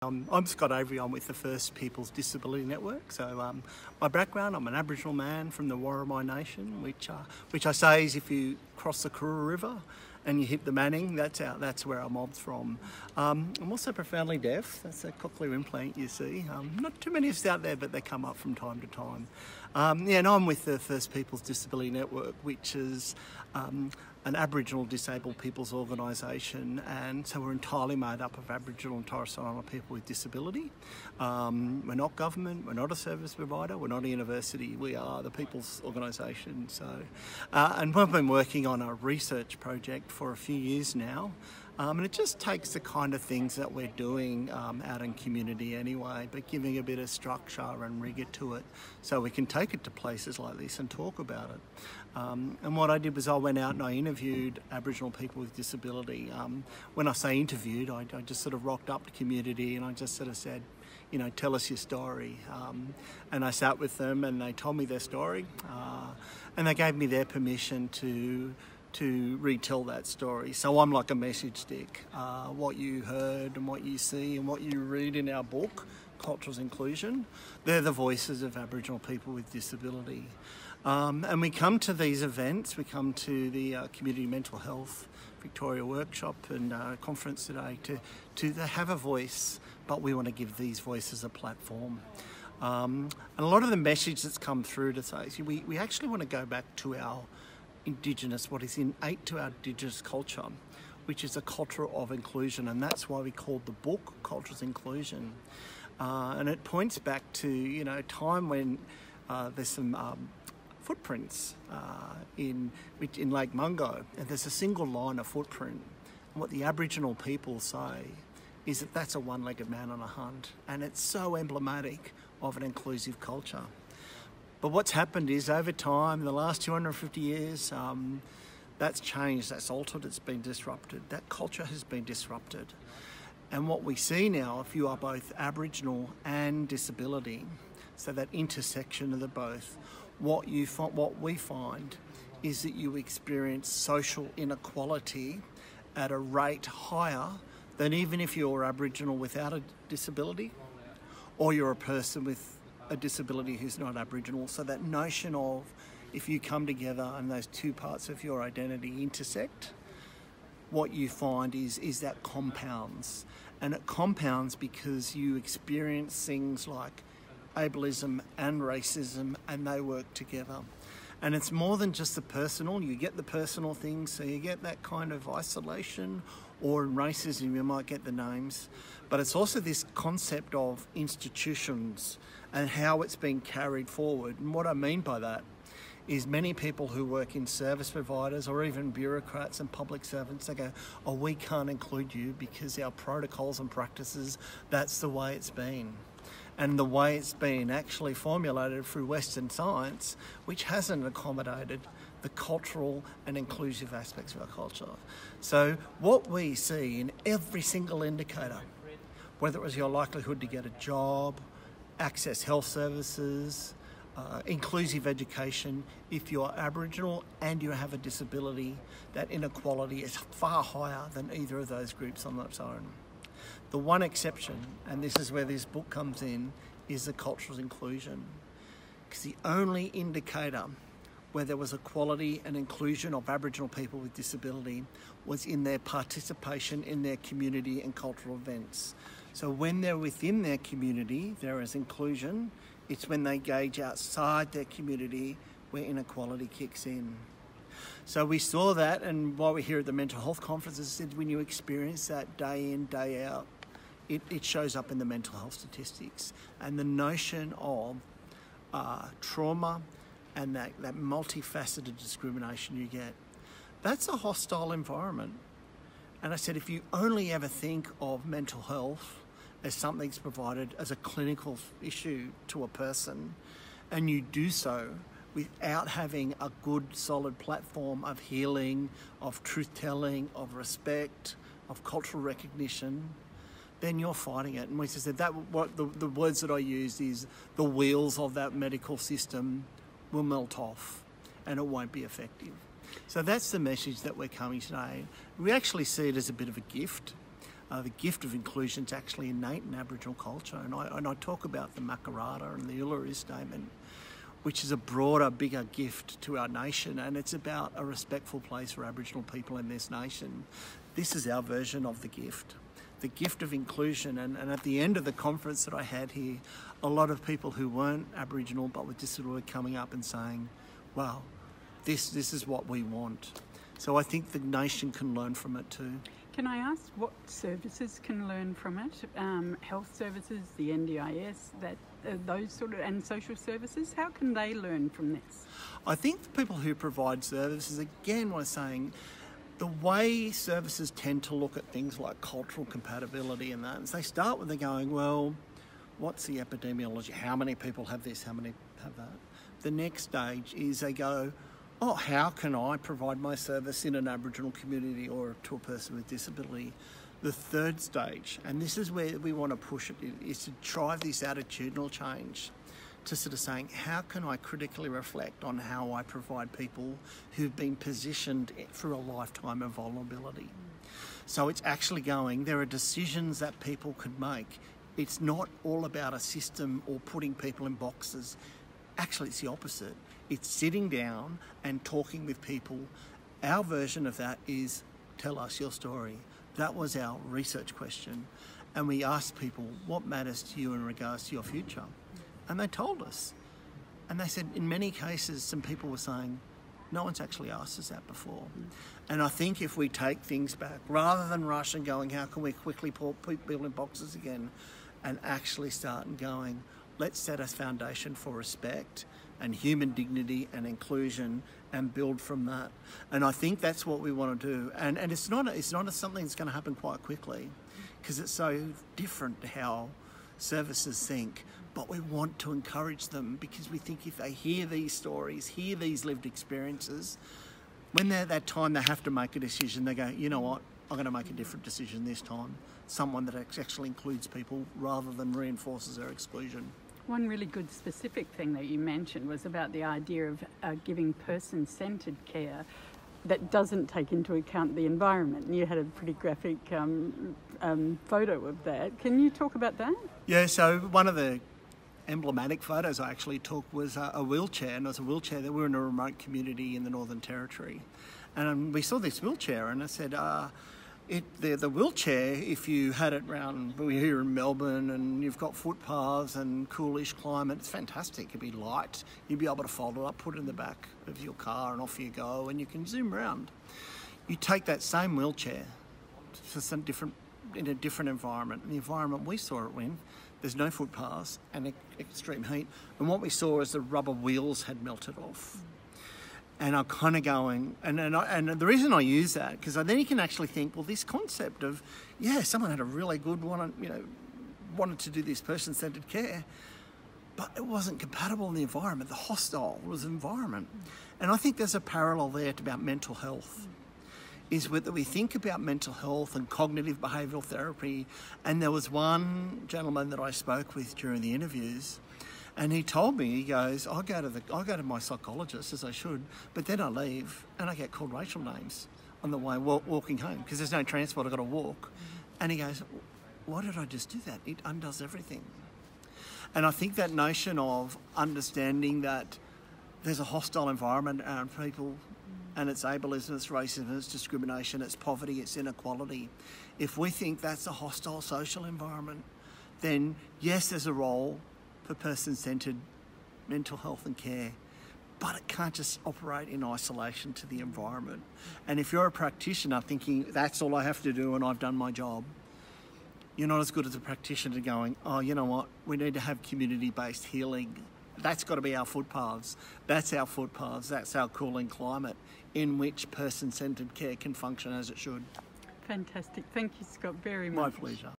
I'm Scott Avery. I'm with the First Peoples Disability Network. So my background, I'm an Aboriginal man from the Worimi Nation, which I say is if you cross the Kura River and you hit the Manning, that's where our mob's from. I'm also profoundly deaf. That's a cochlear implant you see. Not too many of us out there, but they come up from time to time. And I'm with the First Peoples Disability Network, which is an Aboriginal disabled people's organisation, and so we're entirely made up of Aboriginal and Torres Strait Islander people with disability. We're not government, we're not a service provider, we're not a university, we are the people's organisation. So, and we've been working on a research project for a few years now, and it just takes the kind of things that we're doing out in community anyway, but giving a bit of structure and rigour to it so we can take it to places like this and talk about it. And what I did was I went out and I interviewed Aboriginal people with disability. When I say interviewed, I just sort of rocked up to community and I just sort of said, you know, tell us your story. And I sat with them and they told me their story, and they gave me their permission to retell that story. So I'm like a message stick. What you heard and what you see and what you read in our book, Cultural Inclusion, they're the voices of Aboriginal people with disability. And we come to these events, we come to the Community Mental Health Victoria workshop and conference today to have a voice, but we want to give these voices a platform. And a lot of the message that's come through to say, we actually want to go back to our Indigenous, what is innate to our Indigenous culture, which is a culture of inclusion, and that's why we called the book Cultural Inclusion. And it points back to, you know, a time when there's some footprints in Lake Mungo, and there's a single line of footprint. And what the Aboriginal people say is that that's a one-legged man on a hunt, and it's so emblematic of an inclusive culture. But what's happened is over time, in the last 250 years, that's changed, that's altered, it's been disrupted. That culture has been disrupted. And what we see now, if you are both Aboriginal and disability, so that intersection of the both, what we find is that you experience social inequality at a rate higher than even if you're Aboriginal without a disability, or you're a person with a disability who's not Aboriginal. So that notion of if you come together and those two parts of your identity intersect, what you find is that compounds. And it compounds because you experience things like ableism and racism, and they work together. And it's more than just the personal. You get the personal things, so you get that kind of isolation, or in racism you might get the names, but it's also this concept of institutions and how it's been carried forward. And what I mean by that is many people who work in service providers or even bureaucrats and public servants, they go, oh, we can't include you because our protocols and practices, that's the way it's been. And the way it's been actually formulated through Western science, which hasn't accommodated the cultural and inclusive aspects of our culture. So what we see in every single indicator, whether it was your likelihood to get a job, access health services, inclusive education, if you're Aboriginal and you have a disability, that inequality is far higher than either of those groups on its own. The one exception, and this is where this book comes in, is the cultural inclusion. Because the only indicator where there was equality and inclusion of Aboriginal people with disability was in their participation in their community and cultural events. So when they're within their community, there is inclusion. It's when they engage outside their community where inequality kicks in. So we saw that, and while we're here at the mental health conference, I said when you experience that day in, day out, it shows up in the mental health statistics. And the notion of trauma and that multifaceted discrimination you get, that's a hostile environment. And I said, if you only ever think of mental health as something's provided as a clinical issue to a person, and you do so without having a good, solid platform of healing, of truth-telling, of respect, of cultural recognition, then you're fighting it. And we said that the words that I used is the wheels of that medical system will melt off and it won't be effective. So that's the message that we're coming today. We actually see it as a bit of a gift. The gift of inclusion is actually innate in Aboriginal culture, and I talk about the Makarrata and the Uluru Statement, which is a broader, bigger gift to our nation, and it's about a respectful place for Aboriginal people in this nation. This is our version of the gift of inclusion. And at the end of the conference that I had here, a lot of people who weren't Aboriginal but with disability were coming up and saying, wow, this is what we want. So I think the nation can learn from it too. Can I ask what services can learn from it? Health services, the NDIS, those sort of, and social services, how can they learn from this? I think the people who provide services, again, were saying the way services tend to look at things like cultural compatibility and that, is they start with going, well, what's the epidemiology? How many people have this? How many have that? The next stage is they go, oh, how can I provide my service in an Aboriginal community or to a person with disability? The third stage, and this is where we want to push it, is to drive this attitudinal change to sort of saying, how can I critically reflect on how I provide people who've been positioned through a lifetime of vulnerability? So it's actually going, there are decisions that people could make. It's not all about a system or putting people in boxes. Actually, it's the opposite. It's sitting down and talking with people. Our version of that is, tell us your story. That was our research question. And we asked people, what matters to you in regards to your future? And they told us. And they said, in many cases, some people were saying, no one's actually asked us that before. And I think if we take things back, rather than rush and going, how can we quickly put people in boxes again, and actually start and going, let's set a foundation for respect and human dignity and inclusion and build from that. And I think that's what we want to do. And it's not something that's going to happen quite quickly, because it's so different to how services think. But we want to encourage them, because we think if they hear these stories, hear these lived experiences, when they're at that time they have to make a decision, they go, you know what, I'm going to make a different decision this time. Someone that actually includes people rather than reinforces their exclusion. One really good specific thing that you mentioned was about the idea of giving person-centred care that doesn't take into account the environment. And you had a pretty graphic photo of that. Can you talk about that? Yeah, so one of the emblematic photos I actually took was a wheelchair, and it was a wheelchair that we were in a remote community in the Northern Territory. And we saw this wheelchair, and I said, the wheelchair, if you had it round, we're here in Melbourne and you've got footpaths and coolish climate, it's fantastic. It'd be light. You'd be able to fold it up, put it in the back of your car and off you go, and you can zoom around. You take that same wheelchair in a different environment. And the environment we saw it in, there's no footpaths and extreme heat. And what we saw is the rubber wheels had melted off. And I'm kind of going, and the reason I use that, because then you can actually think, well, this concept of, yeah, someone had a really good one, wanted to do this person-centred care, but it wasn't compatible in the environment. The hostile was the environment. And I think there's a parallel there about mental health, is that we think about mental health and cognitive behavioural therapy. And there was one gentleman that I spoke with during the interviews, and he told me, he goes, I go to my psychologist, as I should, but then I leave and I get called racial names on the way walking home, because there's no transport, I've got to walk. And he goes, why did I just do that? It undoes everything. And I think that notion of understanding that there's a hostile environment around people, and it's ableism, it's racism, it's discrimination, it's poverty, it's inequality. If we think that's a hostile social environment, then yes, there's a role for person-centred mental health and care, but it can't just operate in isolation to the environment. And if you're a practitioner thinking, that's all I have to do and I've done my job, you're not as good as a practitioner going, oh, you know what, we need to have community-based healing. That's got to be our footpaths. That's our footpaths. That's our cooling climate in which person-centred care can function as it should. Fantastic. Thank you, Scott, very much. My pleasure.